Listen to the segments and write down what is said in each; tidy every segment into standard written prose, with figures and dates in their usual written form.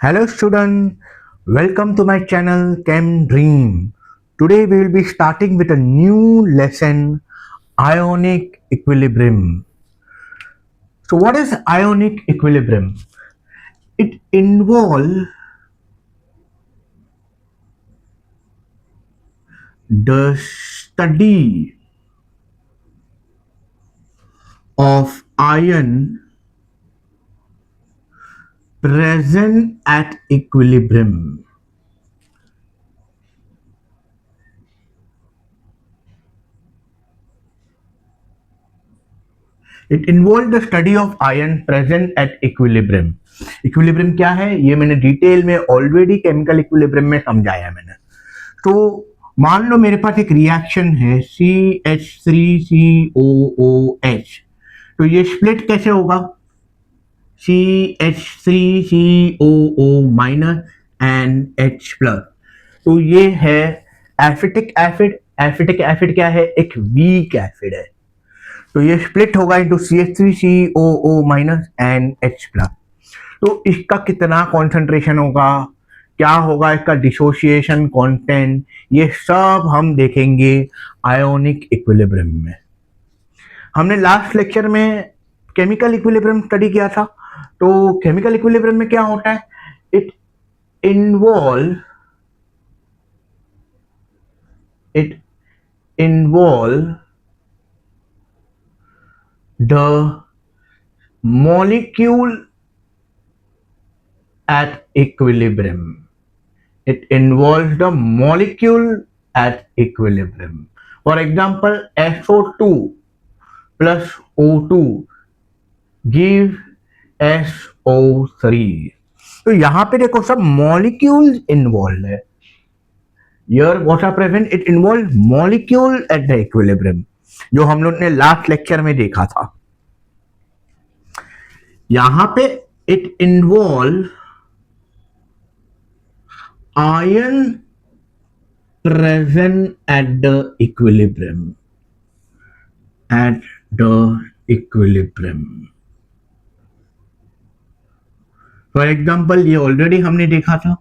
Hello student, welcome to my channel Chem Dream. Today we will be starting with a new lesson, ionic equilibrium. So what is ionic equilibrium? It involves the study of ion present at equilibrium. It involve the study of ion present at equilibrium. Equilibrium क्या है ये मैंने detail में already chemical equilibrium में समझाया मैंने. तो मान लो मेरे पास एक रिएक्शन है CH3COOH. तो ये स्प्लिट कैसे होगा? CH3COO minus and H plus. तो ये है एसिटिक एसिड. एसिटिक एसिड क्या है? एक वीक एसिड है. तो ये स्प्लिट होगा into CH3COO minus and H plus. तो इसका कितना कॉन्सेंट्रेशन होगा, क्या होगा इसका डिसोसिएशन कांस्टेंट, ये सब हम देखेंगे आयोनिक इक्विलिब्रियम में. हमने लास्ट लेक्चर में केमिकल इक्विलिब्रियम स्टडी किया था. तो केमिकल इक्विलिब्रियम में क्या होता है? It involve the molecule at equilibrium. It involves the molecule at equilibrium. For example, SO2 plus O2 give SO3. तो यहां पे देखो सब molecules involved है. Here what are present? It involves molecule at the equilibrium, जो हम लोग ने लास्ट लेक्चर में देखा था. यहां पे it involve ion present at the equilibrium. For example ये ऑलरेडी हमने देखा था.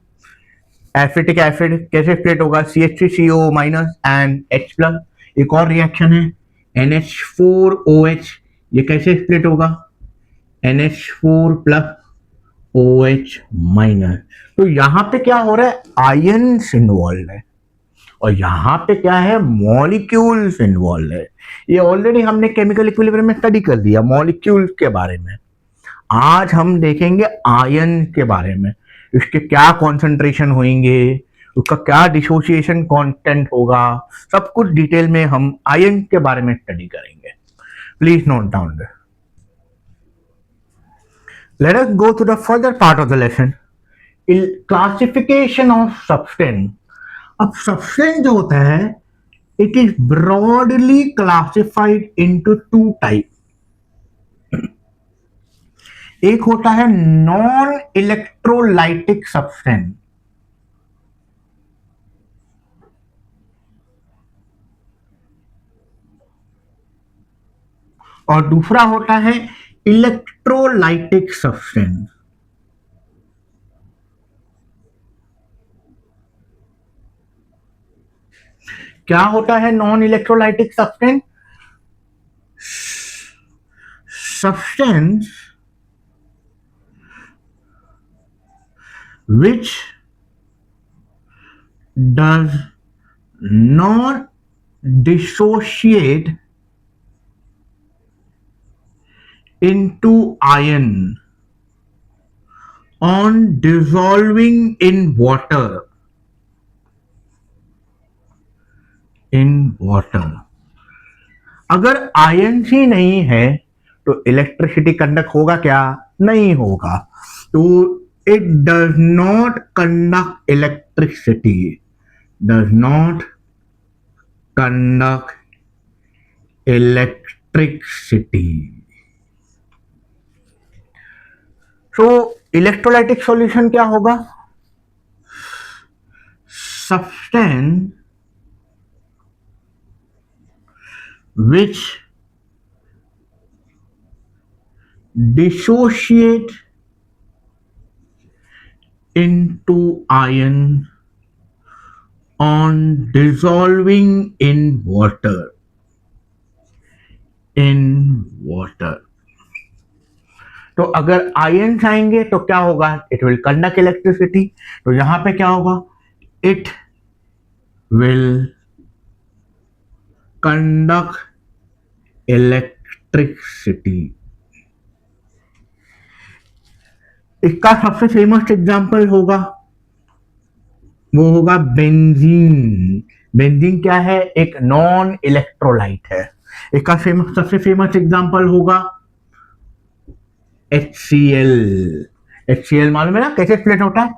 एसिटिक एसिड कैसे स्प्लिट होगा? CH3CO minus and H plus. एक और रिएक्शन है NH4OH. ये कैसे स्प्लिट होगा? NH4 plus OH minus. तो यहां पे क्या हो रहा है? आयन्स इन्वॉल्व है. और यहां पे क्या है? मॉलिक्यूल्स इन्वॉल्व है. ये ऑलरेडी हमने केमिकल इक्विलिब्रियम में स्टडी कर दिया मॉलिक्यूल्स के बारे में. आज हम देखेंगे आयन के बारे में. इसके क्या कॉन्सेंट्रेशन होंगे, उसका क्या डिसोसिएशन कांस्टेंट होगा, सब कुछ डिटेल में हम आयन के बारे में स्टडी करेंगे. Please note down this. Let us go to the further part of the lesson. Classification of substance. अब substance जो होता है, it is broadly classified into two types. एक होता है नॉन इलेक्ट्रोलाइटिक सब्सटेंस. और दूसरा होता है इलेक्ट्रोलाइटिक सब्सटेंस. क्या होता है non electrolytic substance? Substance which does not dissociate into ion on dissolving in water. अगर आयन ही नहीं है तो इलेक्ट्रिसिटी कंडक्ट होगा क्या? नहीं होगा. तो it does not conduct electricity. So electrolytic solution क्या होगा? Substance which dissociate into iron on dissolving in water. तो अगर आयन्स आएंगे तो क्या होगा? It will conduct electricity. तो यहां पे क्या होगा? It will conduct electricity. इसका सबसे फेमस एग्जांपल होगा, वो होगा बेंजीन. बेंजीन क्या है? एक नॉन इलेक्ट्रोलाइट है. इसका सबसे फेमस एग्जांपल होगा HCl. HCl मालूम है ना कैसे स्प्लिट होता है?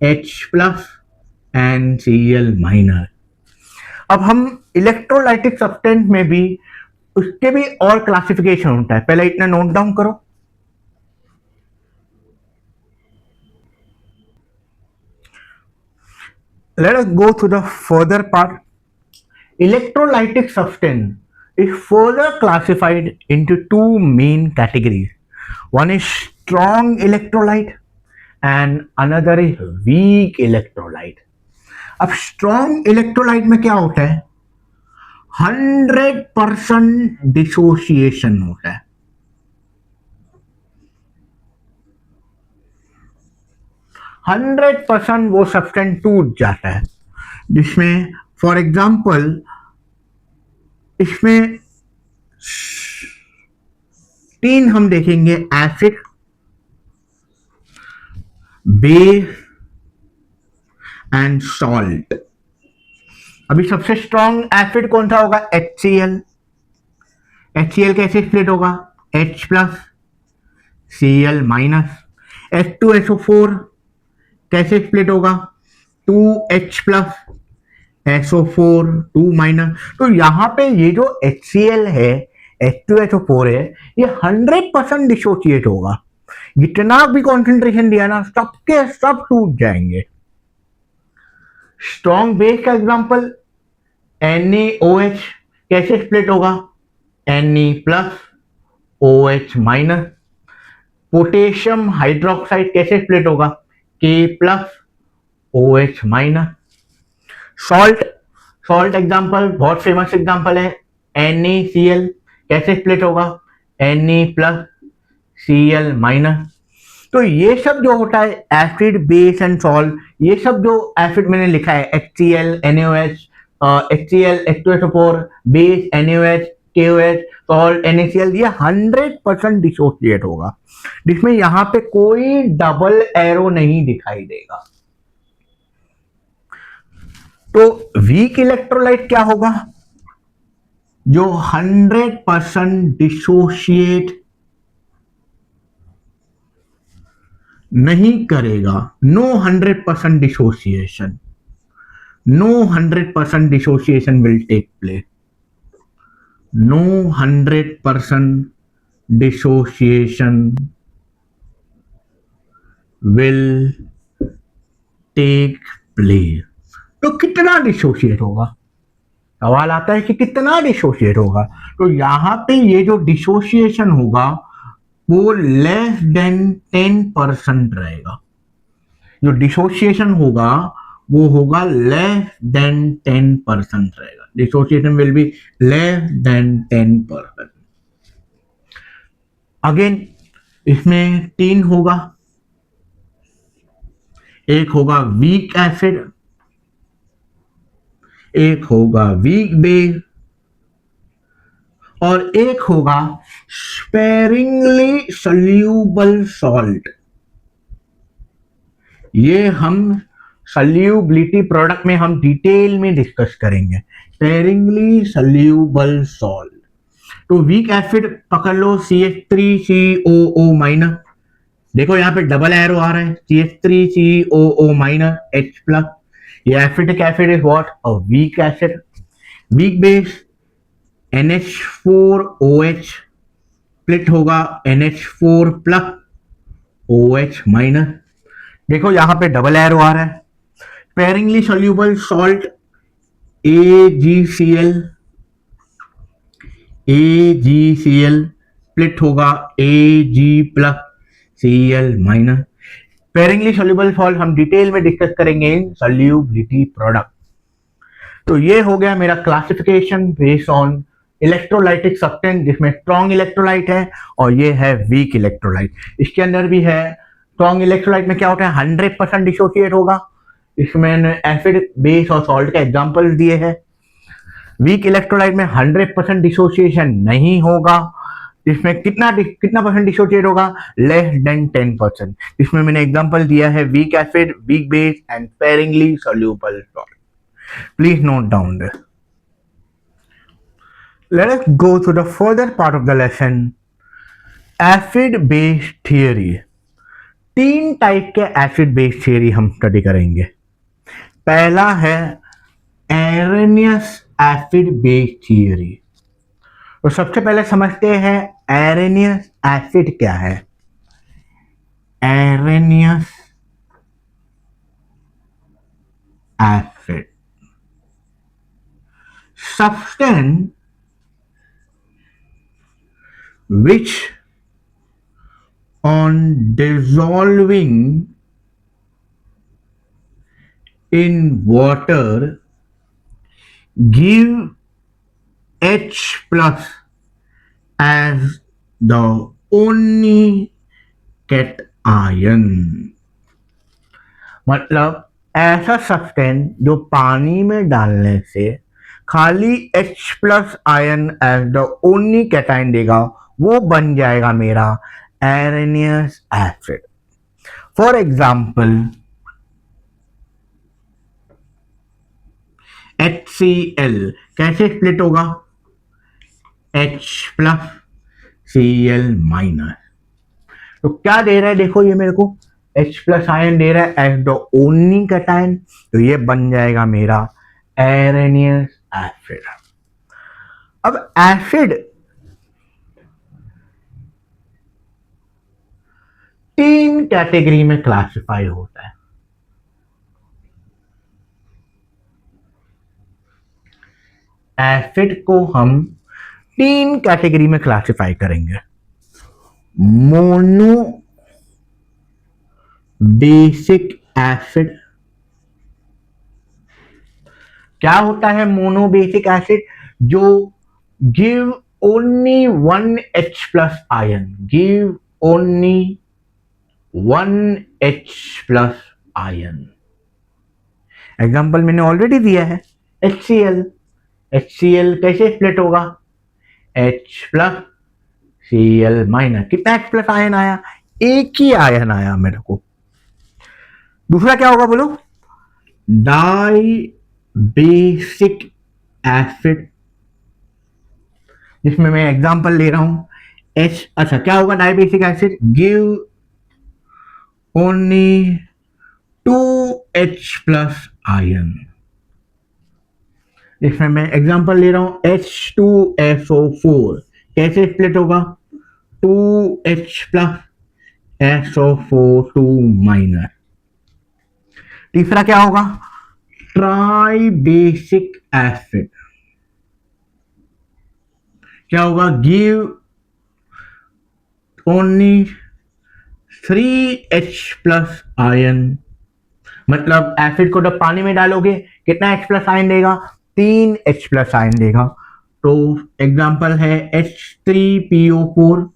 H plus and Cl minus. अब हम इलेक्ट्रोलाइटिक सब्सटेंस में भी उसके भी और क्लासिफिकेशन होता है. पहले इतना नोट डाउन करो. Let us go to the further part. Electrolytic substance is further classified into two main categories. One is strong electrolyte and another is weak electrolyte. अब strong electrolyte में क्या होता है? 100% डिसोसिएशन होता है. 100% वो सब्सटेंस टूट जाता है. जिसमें फॉर एग्जाम्पल इसमें 3 हम देखेंगे: एसिड, बेस एंड सॉल्ट. अभी सबसे स्ट्रॉन्ग एसिड कौन सा होगा? HCl. HCl कैसे स्प्लिट होगा? H plus Cl minus. H2SO4 कैसे स्प्लिट होगा? 2H plus SO4 2 minus. तो यहां पे ये जो HCl है, H2SO4 है, ये 100% डिसोसिएट होगा. जितना भी कॉन्सेंट्रेशन दिया ना, सबके सब टूट जाएंगे. स्ट्रॉन्ग बेस का एग्जांपल NaOH कैसे स्प्लिट होगा? Na plus OH minus. Potassium hydroxide कैसे स्प्लिट होगा? K plus OH minus. Salt example बहुत फेमस एग्जांपल है NaCl. कैसे स्प्लिट होगा? Na plus Cl minus. तो ये सब जो होता है एसिड, बेस एंड सॉल्ट, ये सब जो एसिड मैंने लिखा है HCl, NaOH, HCl, H2SO4, base NaOH, KOH, salt NaCl, ये 100% डिसोसिएट होगा. जिसमें यहां पे कोई डबल एरो नहीं दिखाई देगा. तो वीक इलेक्ट्रोलाइट क्या होगा? जो 100% डिसोशिएट नहीं करेगा. No 100% dissociation. No 100% dissociation will take place. No 100% dissociation will take place. तो कितना डिसोसिएट होगा? सवाल आता है कि कितना डिसोसिएट होगा. तो यहां पे ये जो डिसोसिएशन होगा वो लेस देन 10% रहेगा. जो डिसोसिएशन होगा वो होगा लेस देन 10% रहेगा. Dissociation will be less than 10%. Again इसमें 3 होगा. एक होगा वीक एसिड, एक होगा वीक बेस और एक होगा स्पेरिंगली सल्यूबल सॉल्ट. ये हम सल्यूबिलिटी प्रोडक्ट में हम डिटेल में डिस्कस करेंगे. Sparingly soluble salt. तो वीक एसिड पकड़ लो CH3COO माइनस. देखो यहां पे डबल एरो आ रहा है CH3COO माइनस H प्लस. ये acetic acid is what? A weak acid. Weak base NH4OH split होगा NH4 प्लस OH माइनस. देखो यहां पे डबल एरो आ रहा है. Sparingly soluble salt AgCl. AgCl split होगा Ag plus Cl minus. Sparingly soluble salt हम detail में discuss करेंगे इन सॉल्युबिलिटी प्रोडक्ट। तो ये हो गया मेरा classification based on electrolytic substance, जिसमें स्ट्रॉन्ग इलेक्ट्रोलाइट है और ये है वीक इलेक्ट्रोलाइट। इसके अंदर भी है स्ट्रॉन्ग इलेक्ट्रोलाइट में क्या होता है, 100% डिसोसिएट होगा। इसमें एसिड बेस और सॉल्ट के एग्जांपल्स दिए हैं। वीक इलेक्ट्रोलाइट में 100% डिसोसिएशन नहीं होगा। इसमें कितना परसेंट डिसोसिएट होगा, लेस देन 10%। इसमें मैंने एग्जांपल दिया है weak acid, weak base and sparingly soluble salt. Please note down this. Let us go to the further part of the lesson. Acid base theory. 3 type के acid base theory हम study करेंगे। पहला है erroneous acid base theory. तो सबसे पहले समझते हैं एरेनियस एसिड क्या है। Erroneous acid substance which on dissolving in water give H plus as the only cation। मतलब ऐसा सब्सटेंस जो पानी में डालने से खाली H plus ion as the only cation देगा, वो बन जाएगा मेरा Arrhenius acid. For example HCl कैसे स्प्लिट होगा, H प्लस Cl माइनस। तो क्या दे रहा है, देखो ये मेरे को H प्लस आयन दे रहा है एज द ओनली कैटाइन, तो ये बन जाएगा मेरा एरेनियस एसिड। अब एसिड 3 कैटेगरी में क्लासिफाई होता है। एसिड को हम 3 कैटेगरी में क्लासिफाई करेंगे। Mono basic acid. क्या होता है मोनो बेसिक एसिड, जो give only 1 H plus ion, give only 1 H plus ion. Example मैंने ऑलरेडी दिया है HCl। HCl कैसे स्प्लिट होगा, H प्लस Cl माइनस। कितना H प्लस आयन आया, एक ही आयन आया मेरे को। दूसरा क्या होगा बोलो, डाई बेसिक एसिड, जिसमें मैं एग्जांपल ले रहा हूं H। अच्छा क्या होगा di basic acid, give only 2 H plus ion. इसमें मैं एग्जांपल ले रहा हूं H2SO4, कैसे स्प्लिट होगा, 2 H प्लस SO4 2 माइनस। तीसरा क्या होगा, ट्राई बेसिक एसिड। क्या होगा, give only 3 H plus ion. मतलब एसिड को जब पानी में डालोगे कितना H प्लस आयन देगा, 3 H प्लस आयन देगा। तो एग्जांपल है H3PO4,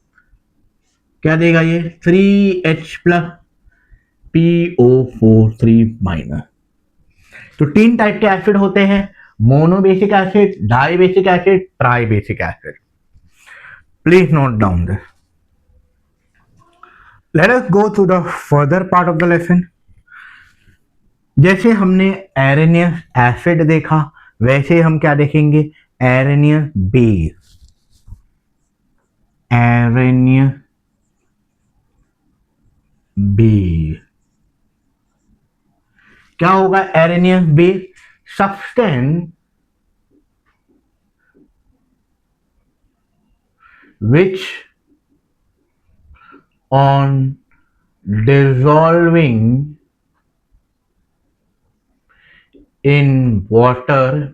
क्या देगा ये, 3 H प्लस PO4 3 माइनस। तो 3 टाइप के एसिड होते हैं, mono basic acid, di basic acid, tri basic acid. Please note down this. Let us go to the further part of the lesson. जैसे हमने एरेनियस एसिड देखा, वैसे हम क्या देखेंगे, एरेनियस बेस। एरेनियस बेस क्या होगा, Arrhenius base substance which on dissolving in water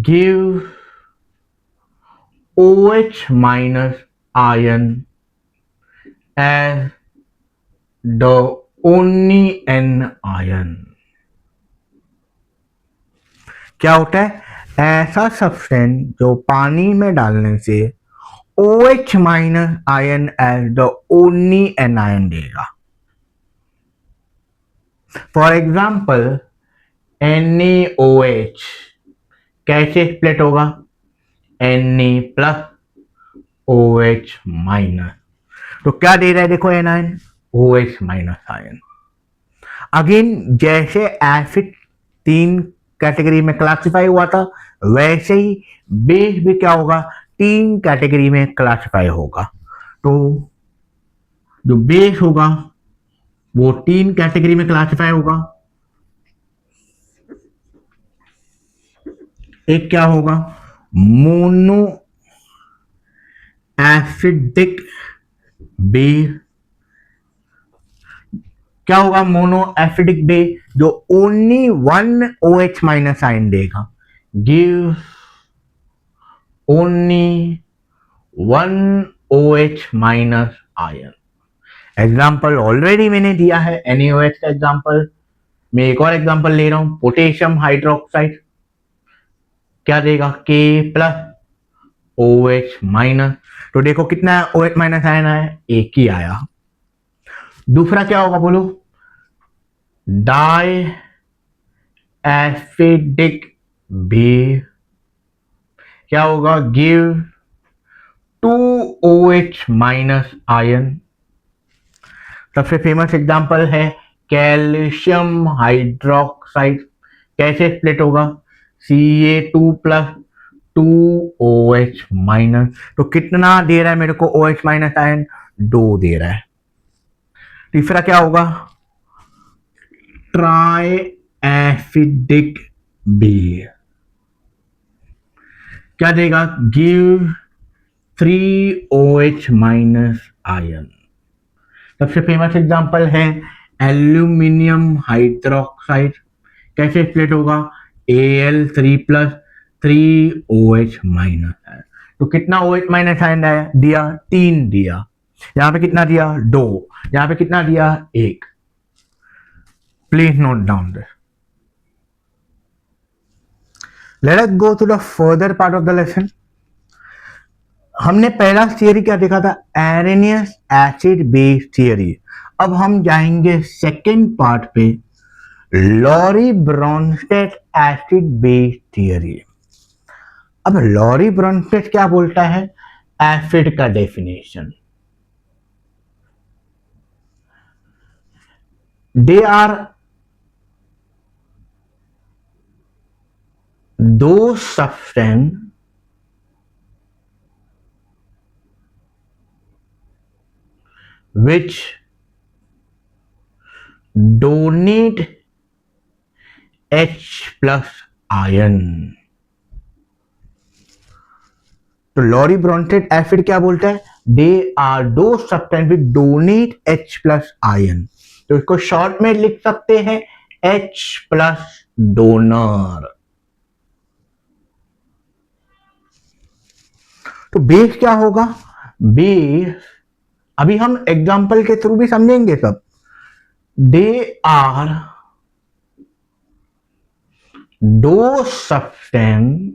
give OH minus ion as the only an ion. क्या होता है? ऐसा सब्सटेंस जो पानी में डालने से OH minus ion as the only anion देगा। फॉर एग्जाम्पल NaOH कैसे स्प्लिट होगा? Na plus OH minus. तो क्या दे रहा है देखो anion? OH minus ion. Again जैसे एसिड 3 कैटेगरी में क्लासिफाई हुआ था, वैसे ही बेस भी क्या होगा? 3 कैटेगरी में क्लासिफाई होगा। तो जो बेस होगा वो 3 कैटेगरी में क्लासिफाई होगा। एक क्या होगा? Mono acidic base. क्या होगा? मोनो एसिडिक बेस जो ओनली 1 OH माइनस आयन देगा। Give only 1 OH minus ion. Example already मैंने दिया है NaOH का एग्जाम्पल। मैं एक और एग्जाम्पल ले रहा हूं, पोटेशियम हाइड्रोक्साइड। क्या देगा? K plus OH minus. तो देखो कितना OH माइनस आयन आया? एक ही आया। दूसरा क्या होगा बोलो? Di acidic base. क्या होगा? Give 2 OH minus ion. सबसे फेमस एग्जांपल है कैल्शियम हाइड्रोक्साइड। कैसे स्प्लिट होगा? Ca2 plus 2OH minus. तो कितना दे रहा है मेरे को OH माइनस आयन? 2 दे रहा है। तीसरा क्या होगा? Try acidic base. क्या देगा? Give 3OH minus ion. सबसे फेमस एग्जांपल है एल्यूमिनियम हाइड्रोक्साइड। कैसे स्प्लिट होगा? Al3 प्लस 3OH माइनस है। तो कितना OH माइनस आयन दिया? 3 दिया। यहां पे कितना दिया? 2। यहां पे कितना दिया? 1। Please note down this. Let us go to the further part of the lesson. हमने पहला थियरी क्या देखा था? Arrhenius acid base theory. अब हम जाएंगे सेकेंड पार्ट पे, Lowry Bronsted acid base theory. अब लॉरी ब्रॉन्स्टेड क्या बोलता है? एसिड का डेफिनेशन। दे आर दो substance which donate H plus ion। तो लॉरी ब्रॉन्स्टेड एसिड क्या बोलता है? दे आर दो substance which donate H plus ion. तो इसको शॉर्ट में लिख सकते हैं H प्लस डोनर। तो बेस क्या होगा? बेस अभी हम एग्जाम्पल के थ्रू भी समझेंगे सब। दे आर दो substance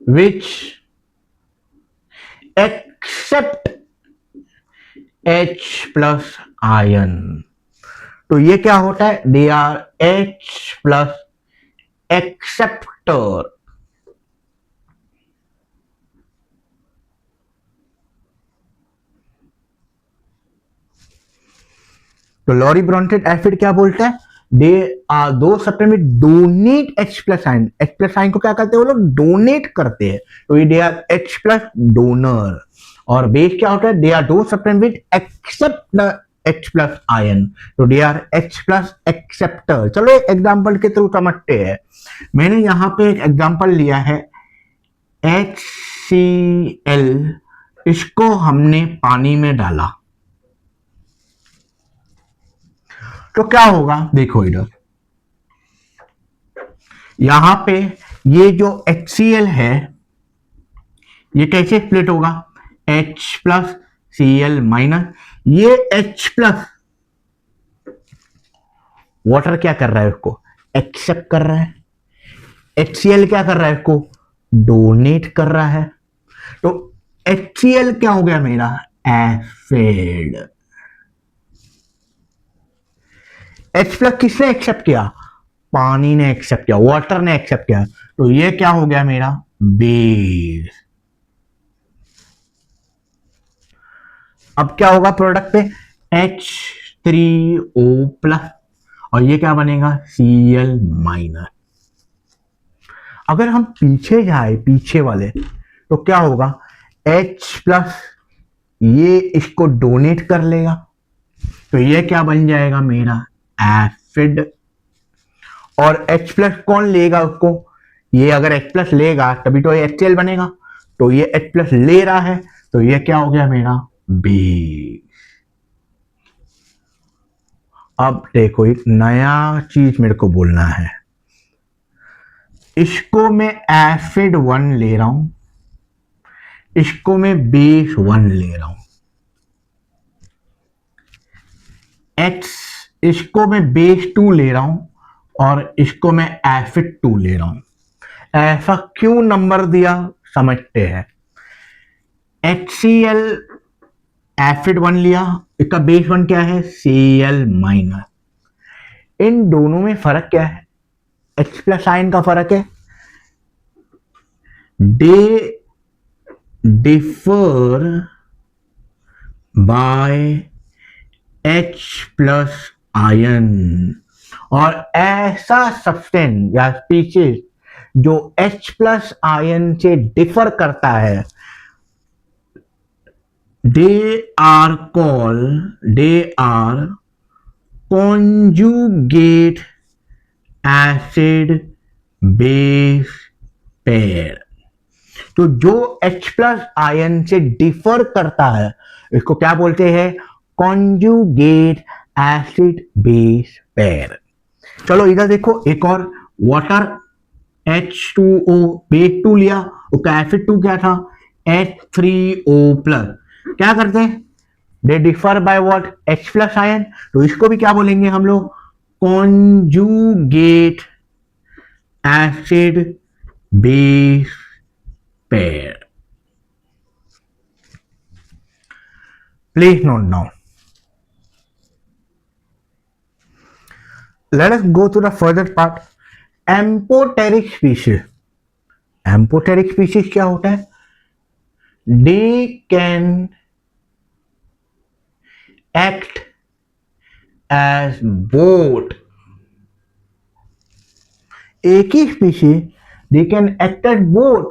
which accept H plus ion। तो ये क्या होता है? They are H plus acceptor. तो लॉरी ब्रॉन्स्टेड एसिड क्या बोलता है? दे आर दो सब्सटेंस में donate H plus ion. H plus ion को क्या करते हैं वो लोग? डोनेट करते हैं। तो ये they are H plus donor. और बेस क्या होता है? दे आर दो substance which accept the H plus ion. तो they are H plus acceptor. चलो एक एग्जांपल के थ्रू समझते हैं। मैंने यहां पे एक एग्जांपल लिया है HCl। इसको हमने पानी में डाला तो क्या होगा? देखो इधर, यहां पे ये जो HCl है ये कैसे स्प्लिट होगा? H+ Cl-, ये H+ वाटर क्या कर रहा है, उसको एक्सेप्ट कर रहा है, HCl क्या कर रहा है, इसको डोनेट कर रहा है। तो HCl क्या हो गया मेरा, एसिड। H+ किसने एक्सेप्ट किया, पानी ने एक्सेप्ट किया, वाटर ने एक्सेप्ट किया, तो ये क्या हो गया मेरा, बेस। अब क्या होगा प्रोडक्ट पे, H3O+, और ये क्या बनेगा, Cl-। अगर हम पीछे जाए, पीछे वाले, तो क्या होगा, H+, ये इसको डोनेट कर लेगा, तो ये क्या बन जाएगा मेरा, एसिड। और H+ कौन लेगा उसको, ये अगर H+ लेगा तभी तो ये HCl बनेगा, तो ये H+ ले रहा है, तो ये क्या हो गया मेरा, बेस। अब देखो एक नया चीज मेरे को बोलना है, इसको मैं एसिड 1 ले रहा हूं, इसको मैं बेस 1 ले रहा हूं, इसको मैं बेस 2 ले रहा हूं, और इसको मैं एसिड 2 ले रहा हूं। ऐसा क्यों नंबर दिया समझते हैं। HCl एसिड 1 लिया, इसका बेस 1 क्या है, Cl-। इन दोनों में फर्क क्या है, H+ आयन का फर्क है, they differ by H+ ion. और ऐसा सब्सटेंस या स्पीशीज जो H+ आयन से डिफर करता है, they are conjugate acid base pair। तो जो H+ आयन से डिफर करता है, इसको क्या बोलते हैं, कॉन्जुगेट एसिड बेस पेयर। चलो इधर देखो एक और, वाटर H2O बेस 2 लिया, उसका एसिड 2 क्या था, H3O+। क्या करते हैं, they differ by what, H+ ion, तो इसको भी क्या बोलेंगे हम लोग, conjugate acid base pair. Please note down. Let us go to the further part. Amphoteric species, amphoteric species क्या होता है, they can act as both, एक ही species, they can act as both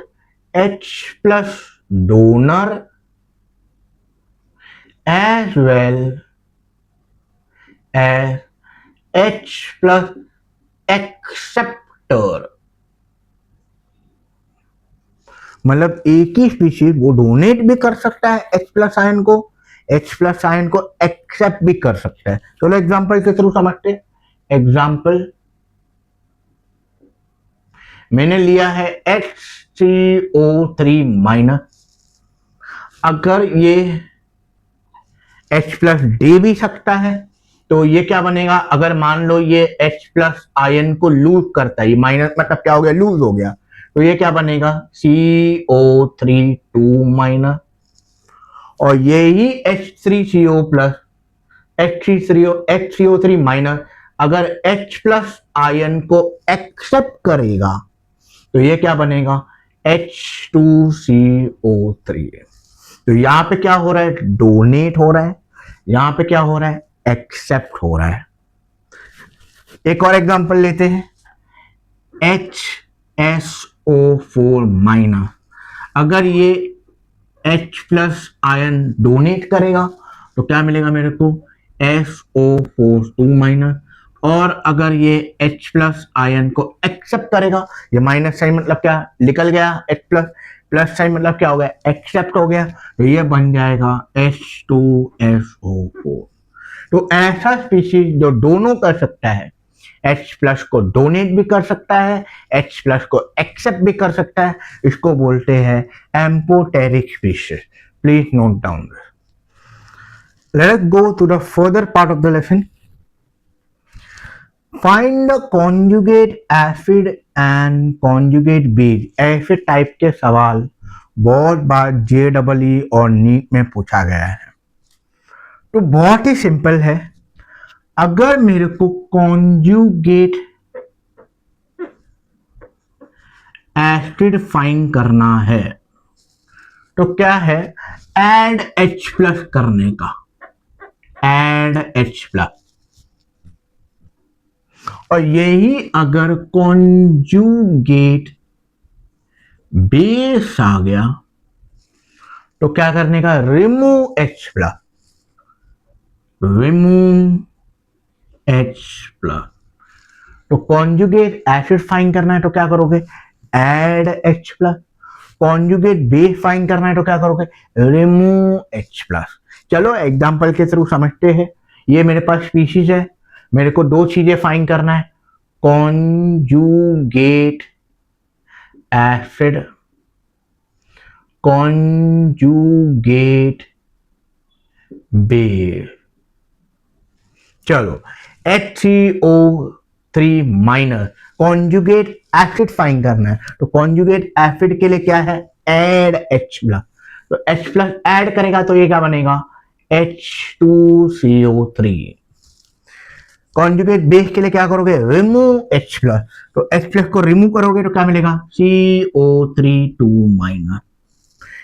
H+ donor as well as H+ acceptor. मतलब एक ही species वो donate भी कर सकता है H+ आयन को, H+ आयन को एक्सेप्ट भी कर सकता है। चलो एग्जांपल के थ्रू समझते हैं। एग्जांपल मैंने लिया है HCO3-, अगर ये H+ दे भी सकता है, तो ये क्या बनेगा, अगर मान लो ये H+ आयन को लूज करता है, ये माइनस मतलब क्या हो गया, लूज हो गया, तो ये क्या बनेगा, CO3 2-, और ये ही H3CO+, HCO3-, अगर H+ आयन को एक्सेप्ट करेगा, तो ये क्या बनेगा, H2CO3। तो यहां पे क्या हो रहा है, डोनेट हो रहा है, यहां पे क्या हो रहा है, एक्सेप्ट हो रहा है। एक और एग्जांपल लेते हैं, HSO4-, अगर ये H+ आयन डोनेट करेगा तो क्या मिलेगा मेरे को, SO4-2-, और अगर ये H+ आयन को एक्सेप्ट करेगा, ये माइनस साइन मतलब क्या, निकल गया H+, प्लस साइन मतलब क्या हो गया, एक्सेप्ट हो गया, तो ये बन जाएगा H2SO4। तो ऐसा स्पीशीज जो दोनों कर सकता है, H+ को डोनेट भी कर सकता है, H+ को एक्सेप्ट भी कर सकता है, इसको बोलते हैं amphoteric species. Please note down this. Let us go to the further part of the lesson. Find the conjugate acid and conjugate base. ऐसे टाइप के सवाल बहुत बार JEE और नीट में पूछा गया है। तो बहुत ही सिंपल है, अगर मेरे को कॉन्जुगेट एसिड फाइंड करना है तो क्या है, एड H प्लस करने का, एड H प्लस। और यही अगर कॉन्जुगेट बेस आ गया तो क्या करने का, remove H plus, remove H plus. तो कॉन्जुगेट एसिड फाइंड करना है तो क्या करोगे, add H plus. Conjugate base find करना है तो क्या करोगे, रिमूव H प्लस। चलो एग्जांपल के थ्रू समझते हैं। ये मेरे पास स्पीशीज है, मेरे को दो चीजें फाइंड करना है, कॉन्जुगेट एसिड, कॉन्जुगेट बेस। चलो HCO3 minus, conjugate acid find करना है तो कॉन्जुगेट एसिड के लिए क्या है, एड H प्लस। तो H प्लस ऐड करेगा तो ये क्या बनेगा, H2CO3। कॉन्जुगेट बेस के लिए क्या करोगे, रिमूव H प्लस। तो H प्लस को रिमूव करोगे तो क्या मिलेगा, CO3 माइनस।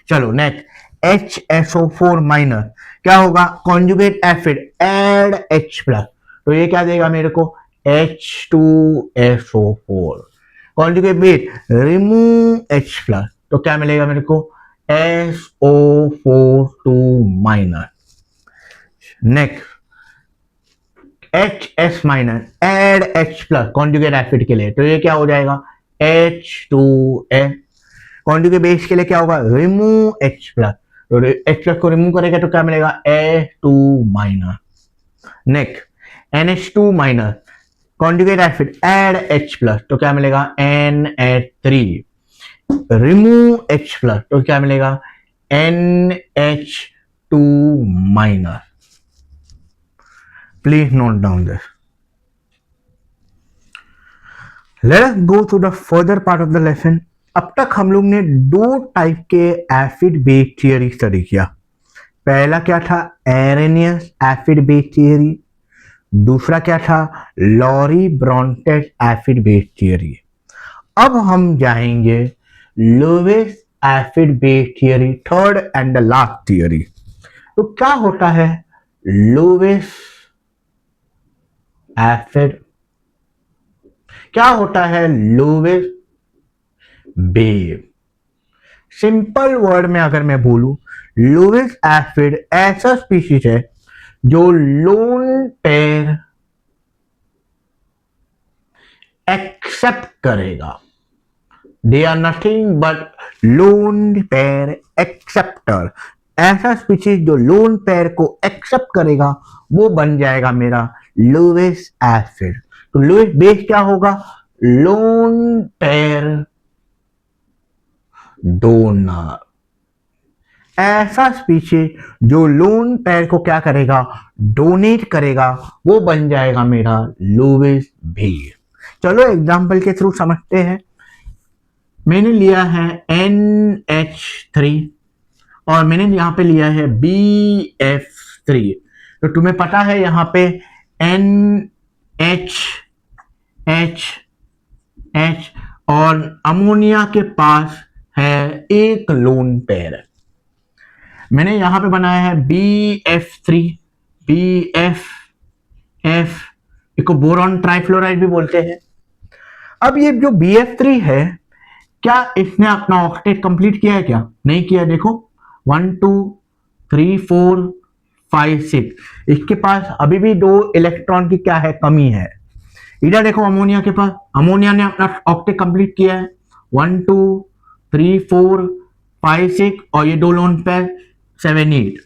चलो नेक्स्ट, HSO4 माइनस, क्या होगा, conjugate acid add H plus. तो ये क्या देगा मेरे को, H2SO4। Conjugate base remove H plus तो क्या मिलेगा मेरे को, SO4 minus. Next HS minus add H plus conjugate acid के लिए, तो ये क्या हो जाएगा, H2S। कॉन्जुगेट बेस के लिए क्या होगा, रिमूव H प्लस। तो H प्लस को रिमूव करेगा तो क्या मिलेगा, S2 minus. Next NH2 minus, conjugate acid add H plus तो क्या मिलेगा, NH3। रिमूव H प्लस तो क्या मिलेगा, NH2 minus. Please note down this. Let us go to the further part of the lesson. अब तक हम लोग ने दो टाइप के एसिड बेस थियरी स्टडी किया। पहला क्या था, एरेनियस एसिड बेस थियरी। दूसरा क्या था, Lowry Bronsted acid base theory. अब हम जाएंगे Lewis acid base theory, third and the last theory. तो क्या होता है लुईस एसिड, क्या होता है लुईस बेस। सिंपल वर्ड में अगर मैं बोलूं, लुईस एसिड ऐसा स्पीशीज है जो लोन पेयर एक्सेप्ट करेगा। They are nothing but lone pair acceptor. ऐसा स्पीशीज जो लोन पेयर को एक्सेप्ट करेगा वो बन जाएगा मेरा लुईस एसिड। तो लुईस बेस क्या होगा, लोन पेयर डोनर। ऐसा स्पीशीज जो लोन पेयर को क्या करेगा, डोनेट करेगा, वो बन जाएगा मेरा लुईस बेस। चलो एग्जांपल के थ्रू समझते हैं। मैंने लिया है NH3 और मैंने यहां पे लिया है BF3। तो तुम्हें पता है यहां पे NH और अमोनिया के पास है एक लोन पेयर। मैंने यहां पे बनाया है BF3, BF, इसको बोरॉन ट्राइफ्लोराइड भी बोलते हैं। अब ये जो BF3 है, क्या इसने अपना ऑक्टेट कंप्लीट किया है, क्या नहीं किया। देखो 1 2 3 4 5 6, इसके पास अभी भी 2 इलेक्ट्रॉन की क्या है, कमी है। इधर देखो अमोनिया के पास, अमोनिया ने अपना ऑक्टेट कंप्लीट किया है, 1 2 3 4 5 6 और ये 2 लोन पेयर 7 8।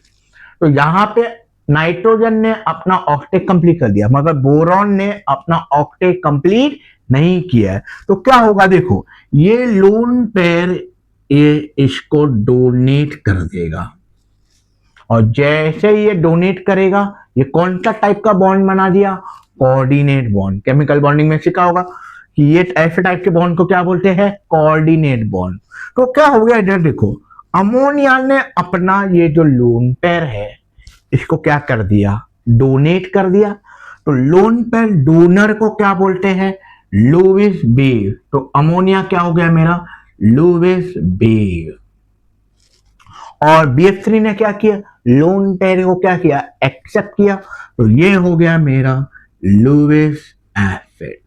तो यहां पे नाइट्रोजन ने अपना ऑक्टेट कंप्लीट कर दिया मगर बोरॉन ने अपना ऑक्टेट कंप्लीट नहीं किया है। तो क्या होगा, देखो ये लोन पेयर ये इसको डोनेट कर देगा। और जैसे ही ये डोनेट करेगा, ये कौन सा टाइप का बॉन्ड बना दिया? Coordinate bond. केमिकल बॉन्डिंग में सीखा होगा कि ये ऐसे टाइप के बॉन्ड को क्या बोलते हैं? Coordinate bond. तो क्या हो गया इधर देखो, अमोनिया ने अपना ये जो लोन पेयर है इसको क्या कर दिया? डोनेट कर दिया। तो लोन पेयर डोनर को क्या बोलते हैं? Lewis bear. तो अमोनिया क्या हो गया मेरा? लुईस बेयर। और BF3 ने क्या किया? लोन पेयर को क्या किया? एक्सेप्ट किया। तो ये हो गया मेरा लुईस एसिड।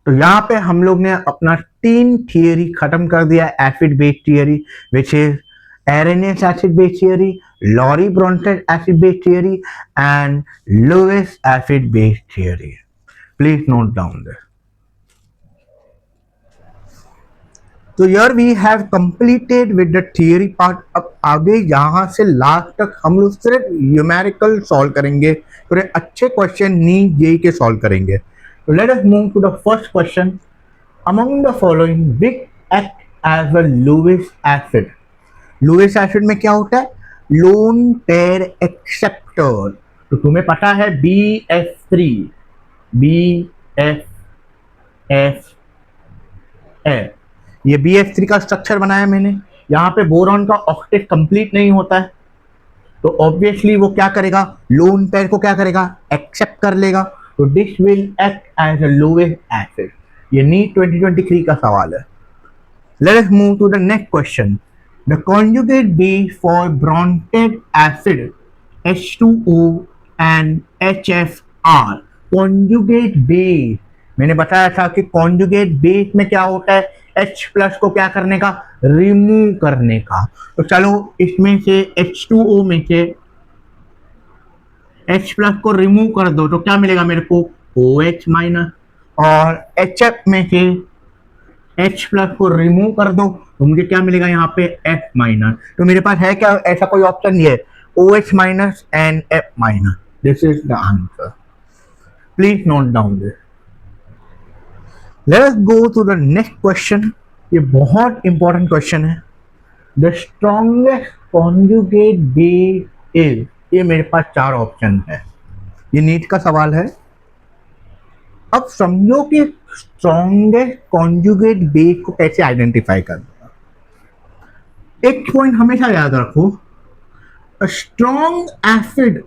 तो यहां पे हम लोग ने अपना 3 थियरी खत्म कर दिया। Acid base theory which is Arrhenius acid base theory, Laurie Bronsted acid base theory, and Lewis acid base theory. Please note down this. तो यार we have completed with the theory part. अब आगे यहाँ से last तक हम लोग सिर्फ न्यूमेरिकल सॉल्व करेंगे, थोड़े अच्छे क्वेश्चन नीट जेई के सॉल्व करेंगे। तो let us move to the first question. Among the following which act as a Lewis acid. Lewis acid में क्या होता है? Lone pair acceptor. तो तुम्हें पता है BF3, BFF है। ये BF3 का स्ट्रक्चर बनाया मैंने। यहाँ पे बोरॉन का ऑक्टेट कंप्लीट नहीं होता है, तो ऑब्वियसली वो क्या करेगा? लोन पेयर को क्या करेगा? एक्सेप्ट कर लेगा। तो this will act as a Lewis acid. ये नीट 2023 का सवाल है। Let us move to the next question. The conjugate base for Bronsted acid H2O and HFR। Conjugate base, मैंने बताया था कि कॉन्जुगेट बेस में क्या होता है? H प्लस को क्या करने का? रिमूव करने का। तो चलो इसमें से H2O में से H प्लस को रिमूव कर दो तो क्या मिलेगा मेरे को? OH minus. और HF में से H प्लस को रिमूव कर दो तो मुझे क्या मिलेगा यहाँ पे? F minus. तो मेरे पास है क्या ऐसा कोई ऑप्शन? नहीं है। OH minus and F minus. This is the answer. Please note down this. Let's go to the next question. ये बहुत इंपॉर्टेंट क्वेश्चन है। The strongest conjugate base is. ये मेरे पास 4 ऑप्शन है। ये नीट का सवाल है। अब समझो कि स्ट्रॉन्गेस्ट कॉन्जुगेट बेस को कैसे आइडेंटिफाई करना। एक पॉइंट हमेशा याद रखो, अ स्ट्रॉन्ग एसिड,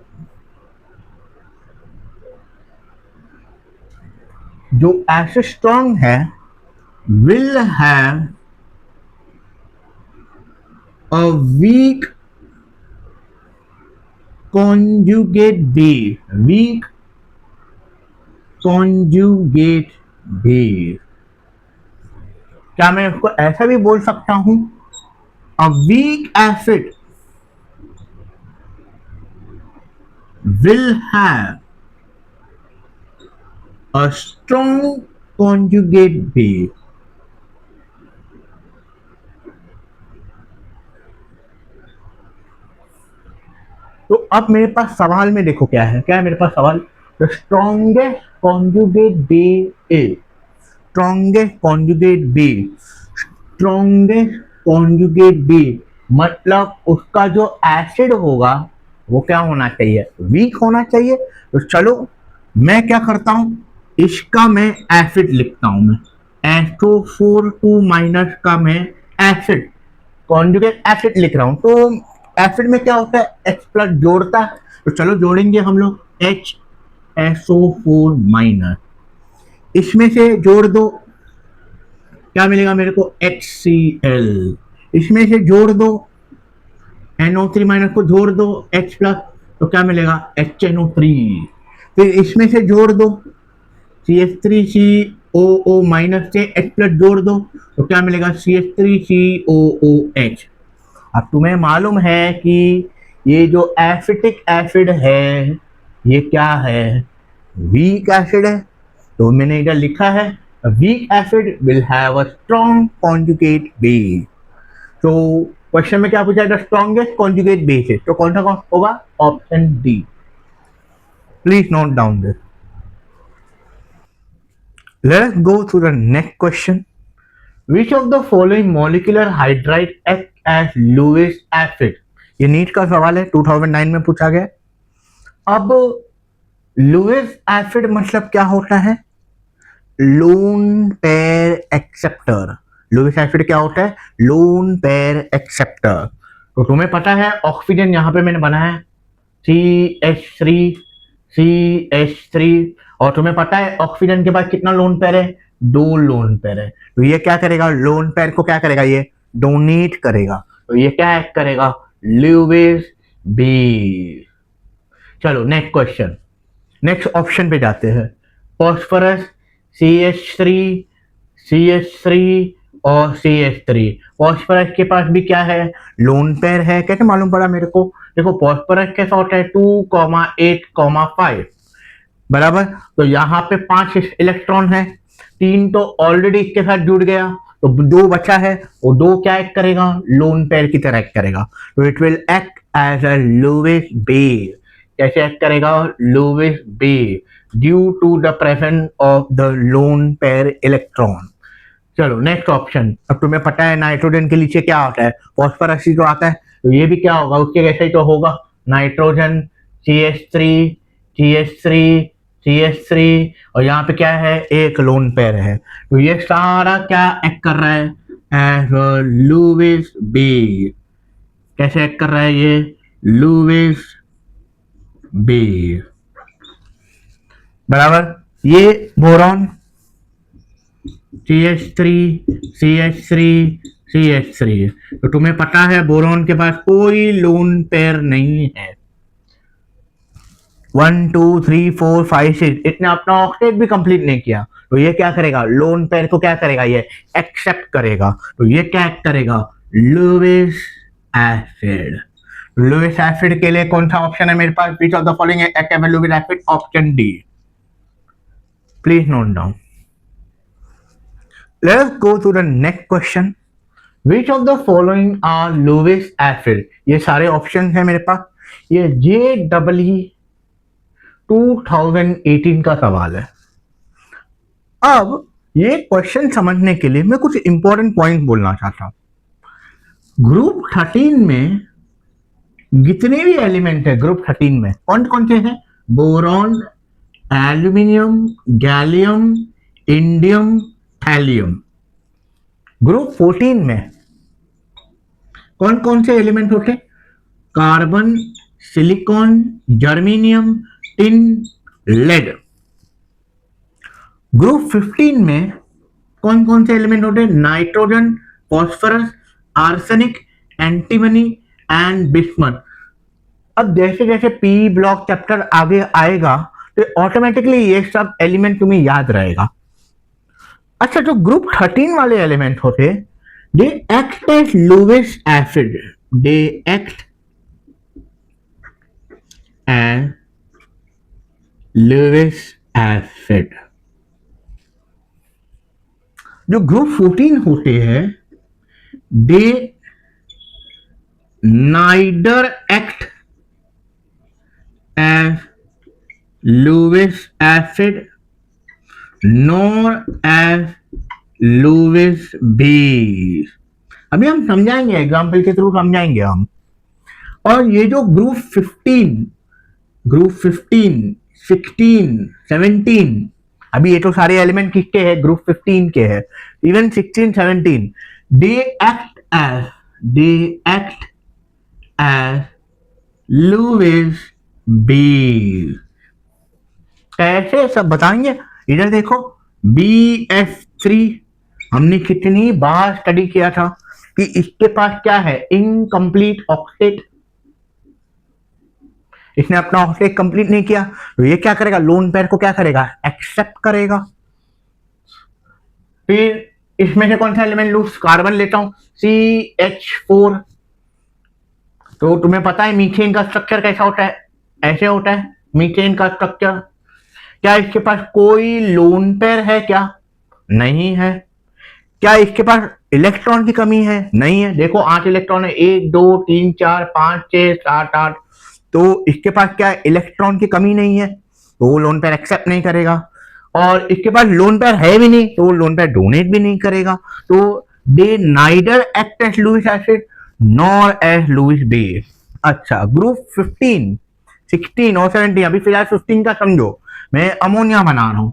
जो एसिड स्ट्रॉन्ग है, will have a weak conjugate base. Weak conjugate base. क्या मैं इसको ऐसा भी बोल सकता हूं? A weak acid will have a strong conjugate base। तो अब मेरे पास सवाल में देखो क्या है? क्या है मेरे पास सवाल? The strongest conjugate base is. Strongest conjugate base, strongest conjugate base मतलब उसका जो एसिड होगा वो क्या होना चाहिए? वीक होना चाहिए। तो चलो मैं क्या करता हूं, इसका मैं एसिड लिखता हूं। मैं SO4 2 माइनस का मैं एसिड, कॉन्जुगेट एसिड लिख रहा हूं। तो एसिड में क्या होता है? H प्लस जोड़ता है। तो चलो जोड़ेंगे हम लोग HSO4 माइनस। इसमें से जोड़ दो, क्या मिलेगा मेरे को? HCl। इसमें से जोड़ दो, NO3 माइनस को जोड़ दो H प्लस, तो क्या मिलेगा? HNO3। फिर इसमें से जोड़ दो CH3COO माइनस से H प्लस जोड़ दो तो क्या मिलेगा? CH3COOH। अब तुम्हें मालूम है कि ये जो एसिटिक एसिड है ये क्या है? वीक एसिड है। तो मैंने इधर लिखा है weak acid will have a strong conjugate base. तो क्वेश्चन में क्या पूछा है? द स्ट्रॉन्गेस्ट कॉन्जुगेट बेस है, तो कौन सा होगा? Option D. Please note down this. Let's go to the next question. Which of the following molecular hydride act as Lewis acid. ये नीट का सवाल है, 2009 में पूछा गया। अब लुईस एसिड मतलब क्या होता है? Lone pair acceptor. Lewis acid क्या होता है? Lone pair acceptor. तो तुम्हें पता है ऑक्सीजन यहां पे मैंने बनाया CH3 CH3, और तुम्हें पता है ऑक्सीजन के पास कितना लोन पेयर है? 2 लोन पेयर है। तो ये क्या करेगा? लोन पेयर को क्या करेगा? ये डोनेट करेगा। तो ये क्या एक्ट करेगा? Lewis base. चलो नेक्स्ट क्वेश्चन, नेक्स्ट ऑप्शन पे जाते हैं। फॉस्फोरस CH3 CH3 और CH3। फॉस्फोरस के पास भी क्या है? लोन पेयर है। कैसे मालूम पड़ा मेरे को? देखो फॉस्फोरस कैसा होता है? 2,8,5 बराबर। तो यहाँ पे 5 इलेक्ट्रॉन है, 3 तो ऑलरेडी इसके साथ जुड़ गया, तो 2 बचा है। वो 2 क्या एक्ट करेगा? लोन पेयर की तरह एक्ट करेगा। तो it will act as a Lewis base. कैसे एक्ट करेगा? Lewis base due to the presence of the lone pair electron. चलो नेक्स्ट ऑप्शन। अब तुम्हें पता है नाइट्रोजन के नीचे क्या होता है? फॉस्फोरस ही तो आता है। तो ये भी क्या होगा? उसके जैसे ही तो होगा। नाइट्रोजन CH3 CH3 CH3, और यहाँ पे क्या है? एक लोन पेयर है। तो ये सारा क्या एक्ट कर रहा है? As Lewis base. कैसे एक्ट कर रहा है ये? लुईस बेस बराबर। ये बोरॉन CH3 CH3 CH3। तो तुम्हें पता है बोरॉन के पास कोई लोन पेयर नहीं है। 1 2 3 4 5 6 इतने अपना ऑक्टेट भी कंप्लीट नहीं किया। तो ये क्या करेगा? लोन पेयर को क्या करेगा? ये एक्सेप्ट करेगा। तो ये क्या एक्ट करेगा? Lewis acid. लुईस एसिड के लिए कौन सा ऑप्शन है मेरे पास? Which of the following act as Lewis acid? Option D. Please note down. Let's go to the next question. Which of the following are Lewis acid? ये सारे option है मेरे पास। ये JEE 2018 का सवाल है। अब ये क्वेश्चन समझने के लिए मैं कुछ इंपॉर्टेंट पॉइंट बोलना चाहता हूं। ग्रुप 13 में जितने भी एलिमेंट है ग्रुप 13 में कौन कौन से हैं? Boron, aluminium, gallium, indium, thallium. Group 14 में कौन कौन से एलिमेंट होते? Carbon, silicon, germanium, tin, lead. Group 15 में कौन कौन से एलिमेंट होते? Nitrogen, phosphorus, arsenic, antimony and bismuth. अब जैसे जैसे पी ब्लॉक चैप्टर आगे आएगा तो ऑटोमेटिकली ये सब एलिमेंट तुम्हें याद रहेगा। अच्छा, जो ग्रुप 13 वाले एलिमेंट होते they act as Lewis acid. They act as Lewis acid. जो ग्रुप 14 होते हैं they neither act as Lewis acid nor as Lewis base. अभी हम समझाएंगे, एग्जाम्पल के थ्रू समझाएंगे हम। और ये जो ग्रुप 15, 16, 17, अभी ये तो सारे एलिमेंट किसके हैं? ग्रुप 15 के हैं। Even 16, 17 they act as Lewis base. कैसे सब बताएंगे। इधर देखो BF3 हमने कितनी बार स्टडी किया था कि इसके पास क्या है? Incomplete octet. इसने अपना ऑक्टेट कंप्लीट नहीं किया, तो ये क्या करेगा? लोन पेयर को क्या करेगा? एक्सेप्ट करेगा। फिर इसमें से कौन सा एलिमेंट लूं? कार्बन लेता हूं, CH4। तो तुम्हें पता है मीथेन का स्ट्रक्चर कैसा होता है? ऐसे होता है मीथेन का स्ट्रक्चर। क्या इसके पास कोई लोन पेयर है? क्या नहीं है। क्या इसके पास इलेक्ट्रॉन की कमी है? नहीं है। देखो 8 इलेक्ट्रॉन है, 1 2 3 4 5 6 7 8। तो इसके पास क्या इलेक्ट्रॉन की कमी नहीं है, तो वो लोन पेयर एक्सेप्ट नहीं करेगा। और इसके पास लोन पेयर है भी नहीं, तो वो लोन पेयर डोनेट भी नहीं करेगा। तो they neither act as Lewis acid nor as Lewis base. अच्छा, ग्रुप 15, 16 और 17, अभी फिलहाल 15 का समझो, मैं अमोनिया बना रहा हूं।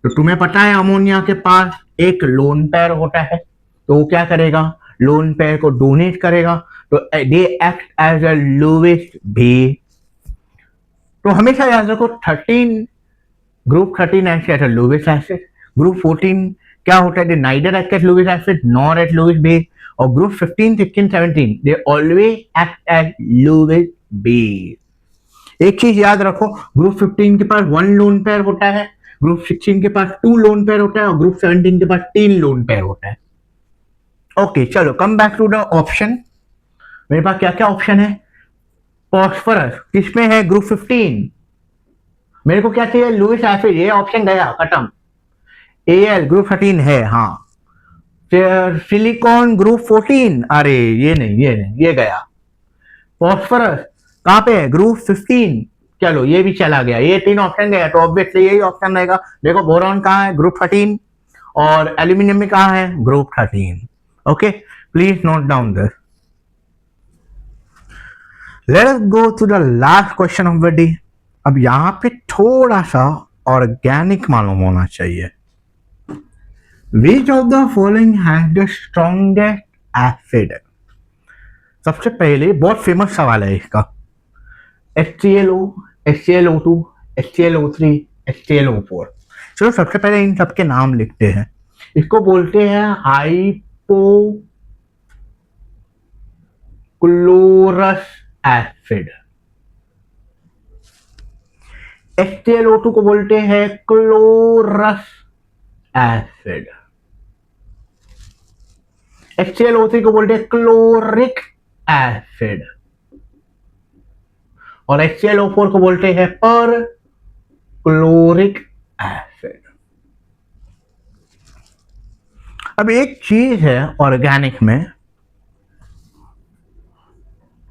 तो तुम्हें पता है अमोनिया के पास एक लोन पेयर होता है, तो वो क्या करेगा, लोन पेयर को डोनेट करेगा, तो they act as a Lewis base. तो हमेशा याद रखो 13, group 13 act as a Lewis acid, group 14 क्या होता है, they neither act as Lewis acid nor as Lewis base, और group 15, 16, 17 they always act as Lewis base. एक चीज याद रखो, ग्रुप 15 के पास 1 लोन पेयर होता है, ग्रुप 16 के पास 2 लोन पेयर होता है, और ग्रुप 17 के पास 3 लोन पेयर होता है। ओके चलो, come back to the option. मेरे पास क्या क्या ऑप्शन है, फॉस्फोरस किसमें है, ग्रुप 15। मेरे को क्या चाहिए, लुइस एसिड, ये ऑप्शन गया खत्म। एल ग्रुप 13 है, हाँ। फिर सिलिकॉन ग्रुप 14, अरे ये नहीं, ये नहीं, ये गया। फॉस्फोरस कहाँ पे है, ग्रुप 15, चलो ये भी चला गया, ये 3 ऑप्शन गया, तो ऑब्वियसली यही ऑप्शन रहेगा। देखो बोरॉन कहाँ है, ग्रुप 13, और एल्यूमिनियम में कहाँ है, group 13। Okay, please note down this. Let us go to the last question of the day. अब यहां पे थोड़ा सा ऑर्गेनिक मालूम होना चाहिए। Which of the following has the strongest acid. सबसे पहले बहुत फेमस सवाल है इसका, HClO, HClO2, HClO3, HClO4। चलो सबसे पहले इन सबके नाम लिखते हैं। इसको बोलते हैं हाइपोक्लोरस एसिड। HClO2 को बोलते हैं क्लोरस एसिड। HClO3 को बोलते हैं क्लोरिक एसिड, और HClO4 को बोलते हैं पर क्लोरिक एसिड। अब एक चीज है ऑर्गेनिक में,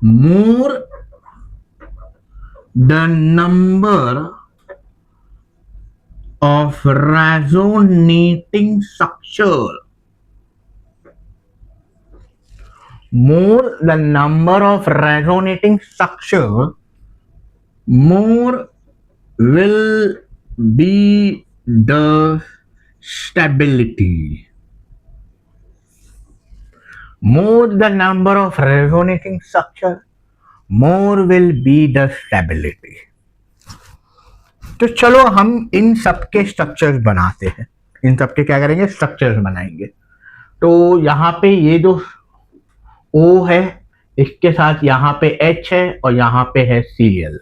more the number of resonating structure, more the number of resonating structure, more will be the stability. More the number of resonating structure, more will be the stability. तो चलो हम इन सबके structures बनाते हैं, इन सबके क्या करेंगे, स्ट्रक्चर्स बनाएंगे। तो यहाँ पे ये जो O है, इसके साथ यहाँ पे H है, और यहाँ पे है Cl।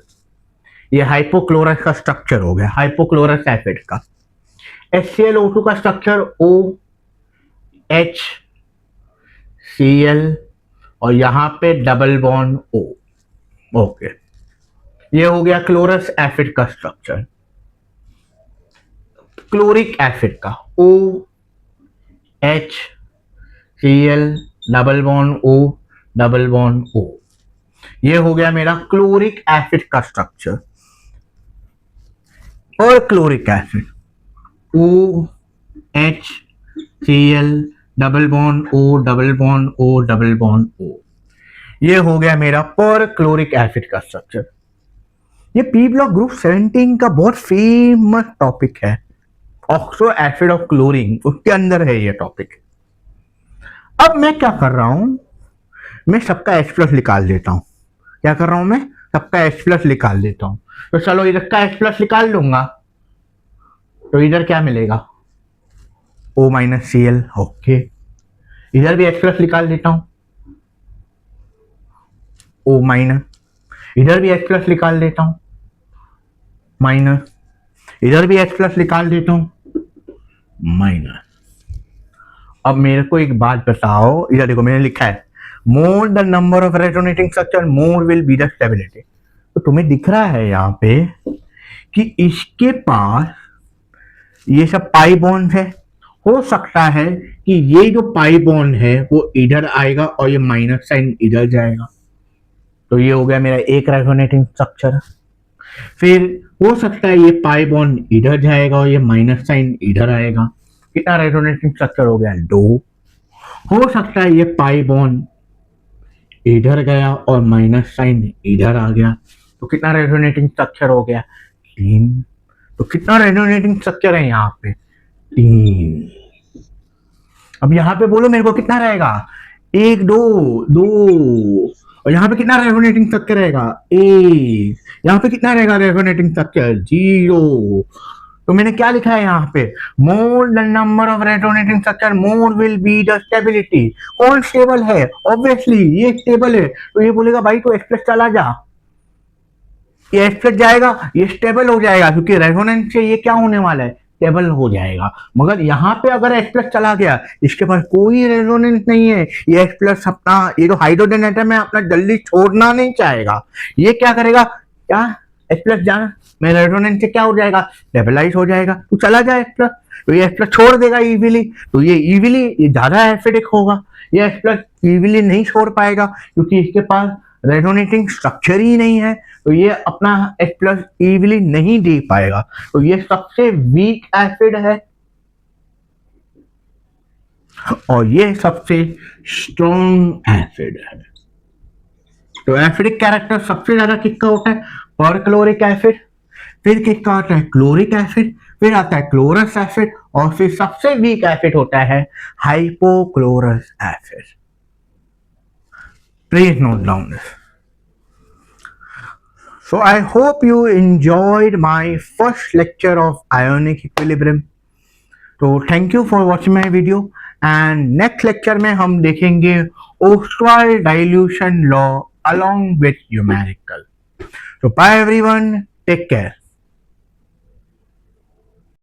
ये हाइपोक्लोरस का स्ट्रक्चर हो गया, हाइपोक्लोरस एसिड का। HClO2 का स्ट्रक्चर OH Cl, और यहाँ पे डबल बॉन्ड O। ओके, ये हो गया क्लोरस एसिड का स्ट्रक्चर। क्लोरिक एसिड का OH Cl double bond O double bond O, ये हो गया मेरा क्लोरिक एसिड का स्ट्रक्चर। और chloric acid OH Cl double bond O double bond O double bond O, ये हो गया मेरा पर क्लोरिक एसिड का स्ट्रक्चर। ये पी ब्लॉक ग्रुप 17 का बहुत फेमस टॉपिक है, ऑक्सो एसिड ऑफ क्लोरीन, उसके अंदर है ये टॉपिक। अब मैं क्या कर रहा हूं, मैं सबका H प्लस निकाल देता हूं। क्या कर रहा हूं मैं, सबका H प्लस निकाल देता हूं। तो चलो इधर का H प्लस निकाल लूंगा, तो इधर क्या मिलेगा, O माइनस Cl। ओके, इधर भी H प्लस निकाल देता हूं, O माइनस, इधर भी H प्लस निकाल देता हूं, माइनस, इधर भी H प्लस निकाल देता हूं, माइनस। अब मेरे को एक बात बताओ, इधर देखो मैंने लिखा है more the number of resonating structure more will be the stability. तो तुम्हें दिख रहा है यहाँ पे कि इसके पास ये सब पाई बॉन्ड है, हो सकता है कि ये जो पाई बॉन्ड है वो इधर आएगा और ये माइनस साइन इधर जाएगा, तो ये हो गया मेरा एक रेजोनेटिंग स्ट्रक्चर। फिर हो सकता है ये पाई बॉन्ड इधर जाएगा और ये माइनस साइन इधर आएगा, कितना रेजोनेटिंग स्ट्रक्चर हो गया, 2। हो सकता है ये पाई बॉन्ड इधर गया और माइनस साइन इधर आ गया, तो कितना रेजोनेटिंग स्ट्रक्चर हो गया? 3। तो कितना रेजोनेटिंग स्ट्रक्चर है यहाँ पे? 3। अब यहाँ पे बोलो मेरे को कितना रहेगा? 1 2 2। और यहाँ पे कितना रेजोनेटिंग स्ट्रक्चर रहेगा? 1। यहाँ पे कितना रहेगा रेजोनेटिंग स्ट्रक्चर? 0। तो मैंने क्या लिखा है यहाँ पे? More the number of resonating structure more will be the stability. कौन स्टेबल है? ऑब्वियसली ये स्टेबल है, तो ये बोलेगा भाई तो एक्स प्लस चला जा, ये एक्स प्लस जाएगा, ये स्टेबल हो जाएगा, क्योंकि रेजोनेंस से ये क्या होने वाला है? स्टेबल हो जाएगा। मगर यहाँ पे अगर एक्स प्लस चला गया, इसके पास कोई रेजोनेंस नहीं है, ये एक्स प्लस अपना ये जो हाइड्रोजन एटम है अपना जल्दी छोड़ना नहीं चाहेगा, ये क्या करेगा? क्या एक्स प्लस जाना, मेरा रेजोनेंस से क्या हो जाएगा? स्टेबलाइज हो जाएगा, तो चला जाए एक्स प्लस, तो ये एक्स प्लस छोड़ देगा इजीली, तो ये इजीली ये ज्यादा एसिडिक होगा, ये एक्स प्लस इजीली नहीं छोड़ पाएगा क्योंकि इसके पास रेजोनेटिंग स्ट्रक्चर ही नहीं है, तो ये अपना एक्स प्लस इजीली नहीं दे पाएगा, तो ये सबसे वीक एसिड है और ये सबसे स्ट्रॉन्ग एसिड है। तो एसिडिक कैरेक्टर सबसे ज्यादा किसका होता है? पर क्लोरिक एसिड, फिर किसका आता है? क्लोरिक एसिड, फिर आता है क्लोरस एसिड, और फिर सबसे वीक एसिड होता है hypochlorous acid. Please note down this. So I hope you enjoyed my first lecture of ionic equilibrium. So thank you for watching my video, and next lecture में हम देखेंगे Ostwald dilution law along with numerical. So bye everyone, take care.